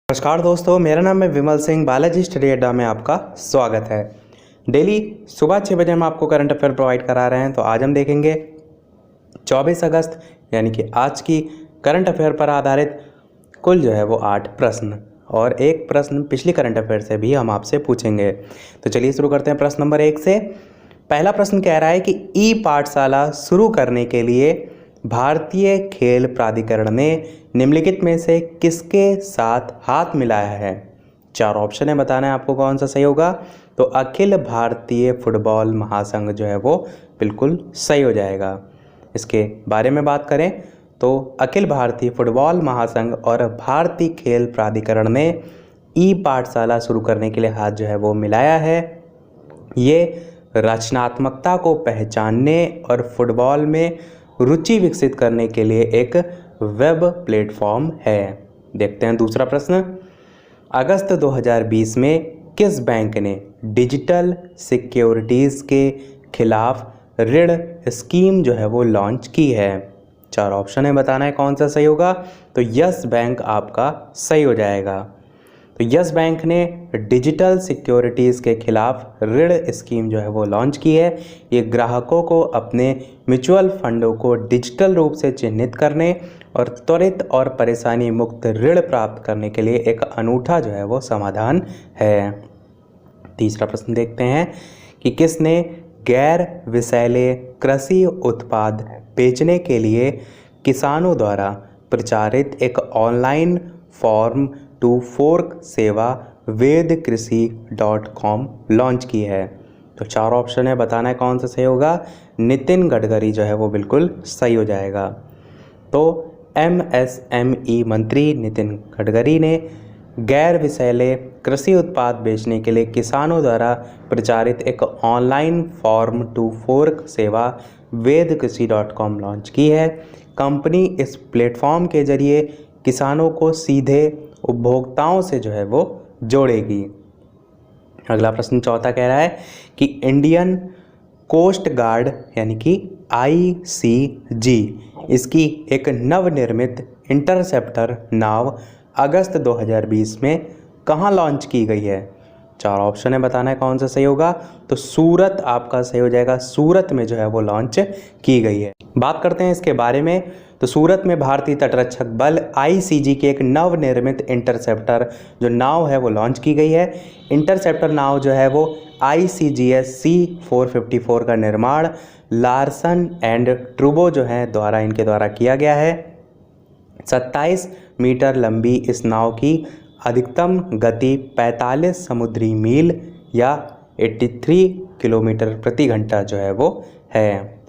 नमस्कार दोस्तों, मेरा नाम है विमल सिंह। बालाजी स्टडी अड्डा में आपका स्वागत है। डेली सुबह 6 बजे हम आपको करंट अफेयर प्रोवाइड करा रहे हैं। तो आज हम देखेंगे 24 अगस्त यानी कि आज की करंट अफेयर पर आधारित कुल जो है वो 8 प्रश्न और एक प्रश्न पिछली करंट अफेयर से भी हम आपसे पूछेंगे। तो चलिए शुरू करते हैं प्रश्न नंबर 1 से। पहला प्रश्न कह रहा है कि ई पाठशाला शुरू करने के लिए भारतीय खेल प्राधिकरण ने निम्नलिखित में से किसके साथ हाथ मिलाया है? 4 ऑप्शन है, बताना है आपको कौन सा सही होगा। तो अखिल भारतीय फुटबॉल महासंघ जो है वो बिल्कुल सही हो जाएगा। इसके बारे में बात करें तो अखिल भारतीय फुटबॉल महासंघ और भारतीय खेल प्राधिकरण ने ई पाठशाला शुरू करने के लिए हाथ जो है वो मिलाया है। ये रचनात्मकता को पहचानने और फुटबॉल में रुचि विकसित करने के लिए एक वेब प्लेटफॉर्म है। देखते हैं दूसरा प्रश्न। अगस्त 2020 में किस बैंक ने डिजिटल सिक्योरिटीज़ के खिलाफ ऋण स्कीम जो है वो लॉन्च की है? 4 ऑप्शन है, बताना है कौन सा सही होगा। तो यस बैंक आपका सही हो जाएगा। तो यस बैंक ने डिजिटल सिक्योरिटीज़ के खिलाफ ऋण स्कीम जो है वो लॉन्च की है। ये ग्राहकों को अपने म्यूचुअल फंडों को डिजिटल रूप से चिन्हित करने और त्वरित और परेशानी मुक्त ऋण प्राप्त करने के लिए एक अनूठा जो है वो समाधान है। तीसरा प्रश्न देखते हैं कि किसने गैर विषैले कृषि उत्पाद बेचने के लिए किसानों द्वारा प्रचारित एक ऑनलाइन फॉर्म टू फोर्क सेवा वेदकृषि.com लॉन्च की है? तो 4 ऑप्शन है, बताना है कौन सा सही होगा। नितिन गडकरी जो है वो बिल्कुल सही हो जाएगा। तो MSME मंत्री नितिन गडकरी ने गैर विषैले कृषि उत्पाद बेचने के लिए किसानों द्वारा प्रचारित एक ऑनलाइन फॉर्म टू फोर्क सेवा वेदकृषि.com लॉन्च की है। कंपनी इस प्लेटफॉर्म के जरिए किसानों को सीधे उपभोक्ताओं से जो है वो जोड़ेगी। अगला प्रश्न चौथा कह रहा है कि इंडियन कोस्ट गार्ड यानी कि ICG इसकी एक नवनिर्मित इंटरसेप्टर नाव अगस्त 2020 में कहाँ लॉन्च की गई है? 4 ऑप्शन है, बताना है कौन सा सही होगा। तो सूरत आपका सही हो जाएगा। सूरत में जो है वो लॉन्च की गई है। बात करते हैं इसके बारे में। तो सूरत में भारतीय तटरक्षक बल ICG की एक नवनिर्मित इंटरसेप्टर जो नाव है वो लॉन्च की गई है। इंटरसेप्टर नाव जो है वो ICGS C454 का निर्माण लार्सन एंड ट्रूबो जो है इनके द्वारा किया गया है। 27 मीटर लंबी इस नाव की अधिकतम गति 45 समुद्री मील या 83 किलोमीटर प्रति घंटा जो है वो है।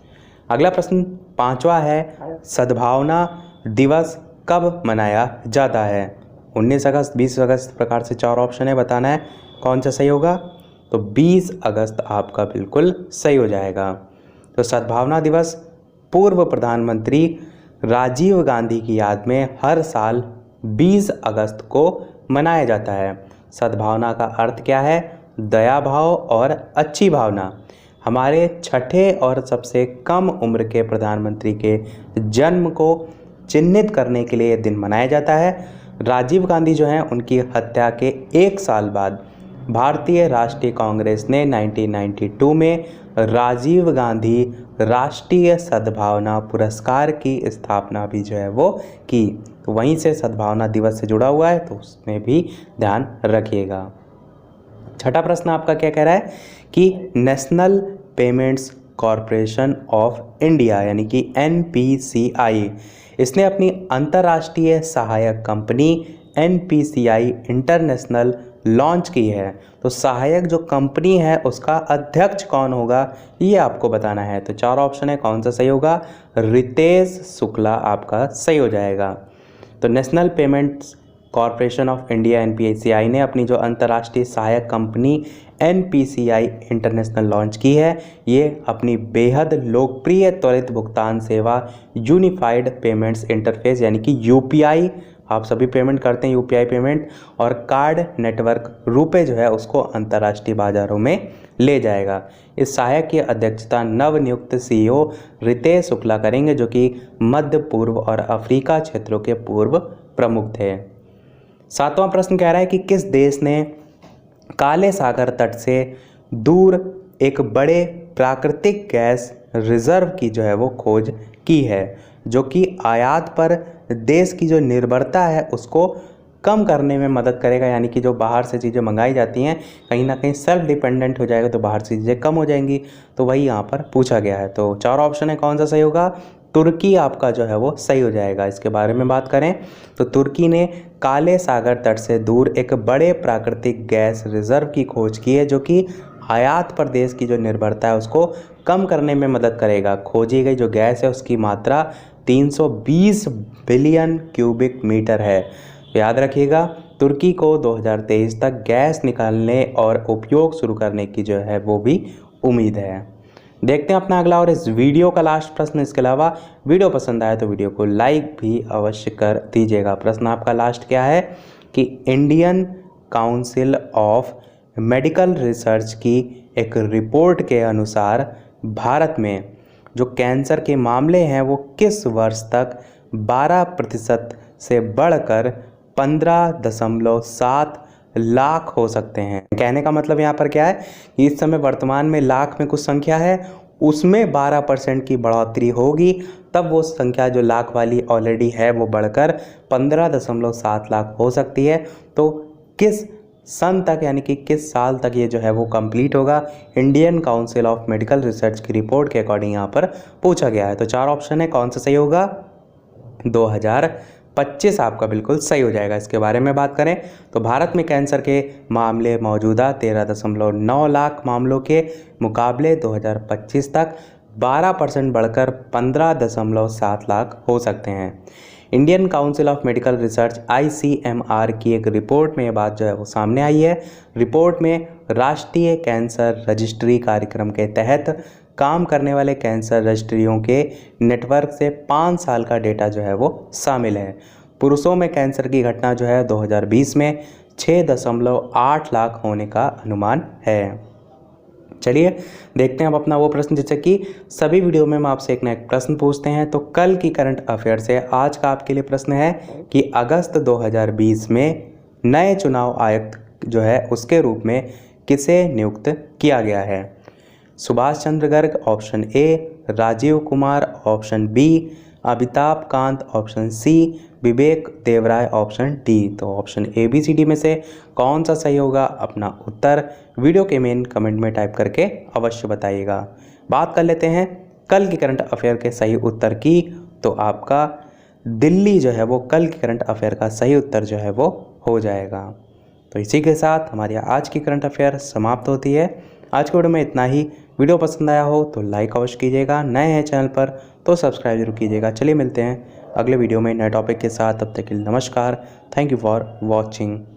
अगला प्रश्न 5वां है, सद्भावना दिवस कब मनाया जाता है? 19 अगस्त, 20 अगस्त प्रकार से 4 ऑप्शन है, बताना है कौन सा सही होगा। तो 20 अगस्त आपका बिल्कुल सही हो जाएगा। तो सद्भावना दिवस पूर्व प्रधानमंत्री राजीव गांधी की याद में हर साल 20 अगस्त को मनाया जाता है। सद्भावना का अर्थ क्या है? दया भाव और अच्छी भावना। हमारे छठे और सबसे कम उम्र के प्रधानमंत्री के जन्म को चिन्हित करने के लिए यह दिन मनाया जाता है। राजीव गांधी जो हैं उनकी हत्या के 1 साल बाद भारतीय राष्ट्रीय कांग्रेस ने 1992 में राजीव गांधी राष्ट्रीय सद्भावना पुरस्कार की स्थापना भी जो है वो की। तो वहीं से सद्भावना दिवस से जुड़ा हुआ है, तो उसमें भी ध्यान रखिएगा। छठा प्रश्न आपका क्या कह रहा है कि national payments corporation of India यानी कि NPCI इसने अपनी अंतर्राष्ट्रीय सहायक कंपनी NPCI इंटरनेशनल लॉन्च की है। तो सहायक जो कंपनी है उसका अध्यक्ष कौन होगा ये आपको बताना है। तो 4 ऑप्शन है, कौन सा सही होगा। रितेश शुक्ला आपका सही हो जाएगा। तो national payments corporation of India NPCI ने अपनी जो अंतर्राष्ट्रीय सहायक कंपनी NPCI इंटरनेशनल लॉन्च की है। ये अपनी बेहद लोकप्रिय त्वरित भुगतान सेवा यूनिफाइड पेमेंट्स इंटरफेस यानी कि UPI, आप सभी पेमेंट करते हैं UPI पेमेंट, और कार्ड नेटवर्क रुपए जो है उसको अंतर्राष्ट्रीय बाजारों में ले जाएगा। इस सहायक की अध्यक्षता नवनियुक्त CEO रितेश शुक्ला करेंगे जो कि मध्य पूर्व और अफ्रीका क्षेत्रों के पूर्व प्रमुख थे। 7वां प्रश्न कह रहा है कि किस देश ने काले सागर तट से दूर एक बड़े प्राकृतिक गैस रिजर्व की जो है वो खोज की है, जो कि आयात पर देश की जो निर्भरता है उसको कम करने में मदद करेगा। यानी कि जो बाहर से चीज़ें मंगाई जाती हैं कहीं ना कहीं सेल्फ डिपेंडेंट हो जाएगा, तो बाहर से चीज़ें कम हो जाएंगी। तो वही यहाँ पर पूछा गया है। तो 4 ऑप्शन है, कौन सा सही होगा? तुर्की आपका जो है वो सही हो जाएगा। इसके बारे में बात करें तो तुर्की ने काले सागर तट से दूर एक बड़े प्राकृतिक गैस रिजर्व की खोज की है, जो कि आयात पर देश की जो निर्भरता है उसको कम करने में मदद करेगा। खोजी गई जो गैस है उसकी मात्रा 320 बिलियन क्यूबिक मीटर है। तो याद रखिएगा, तुर्की को 2023 तक गैस निकालने और उपयोग शुरू करने की जो है वो भी उम्मीद है। देखते हैं अपना अगला और इस वीडियो का लास्ट प्रश्न। इसके अलावा वीडियो पसंद आए तो वीडियो को लाइक भी अवश्य कर दीजिएगा। प्रश्न आपका लास्ट क्या है कि Indian council of medical research की एक रिपोर्ट के अनुसार भारत में जो कैंसर के मामले हैं वो किस वर्ष तक 12% से बढ़कर 15.7 लाख हो सकते हैं। कहने का मतलब यहाँ पर क्या है कि इस समय वर्तमान में लाख में कुछ संख्या है, उसमें 12% की बढ़ोतरी होगी, तब वो संख्या जो लाख वाली ऑलरेडी है वो बढ़कर 15.7 लाख हो सकती है। तो किस सन तक यानी कि किस साल तक ये जो है वो कंप्लीट होगा, Indian council of medical research की रिपोर्ट के अकॉर्डिंग यहाँ पर पूछा गया है। तो 4 ऑप्शन है, कौन सा सही होगा? 2025 आपका बिल्कुल सही हो जाएगा। इसके बारे में बात करें तो भारत में कैंसर के मामले मौजूदा 13.9 लाख मामलों के मुकाबले 2025 तक 12% बढ़कर 15.7 लाख हो सकते हैं। Indian council of medical research ICMR की एक रिपोर्ट में ये बात जो है वो सामने आई है। रिपोर्ट में राष्ट्रीय कैंसर रजिस्ट्री कार्यक्रम के तहत काम करने वाले कैंसर रजिस्ट्रियों के नेटवर्क से 5 साल का डेटा जो है वो शामिल है। पुरुषों में कैंसर की घटना जो है 2020 में 6.8 लाख होने का अनुमान है। चलिए देखते हैं अब अपना वो प्रश्न, जैसे कि सभी वीडियो में हम आपसे एक ना एक प्रश्न पूछते हैं। तो कल की करंट अफेयर से आज का आपके लिए प्रश्न है कि अगस्त 2020 में नए चुनाव आयुक्त जो है उसके रूप में किसे नियुक्त किया गया है? Subhash Chandra Garg option A, Rajiv Kumar option B, Amitabh Kant option C, Vivek Debroy option D. तो ऑप्शन ABCD में से कौन सा सही होगा? अपना उत्तर वीडियो के मेन कमेंट में टाइप करके अवश्य बताइएगा। बात कर लेते हैं कल की करंट अफेयर के सही उत्तर की। तो आपका दिल्ली जो है वो कल की करंट अफेयर का सही उत्तर जो है वो हो जाएगा। तो इसी के साथ हमारी आज की करंट अफेयर समाप्त होती है। आज के वीडियो में इतना ही। वीडियो पसंद आया हो तो लाइक अवश्य कीजिएगा, नए हैं चैनल पर तो सब्सक्राइब जरूर कीजिएगा। चलिए मिलते हैं अगले वीडियो में नए टॉपिक के साथ, तब तक के लिए नमस्कार। Thank you for watching.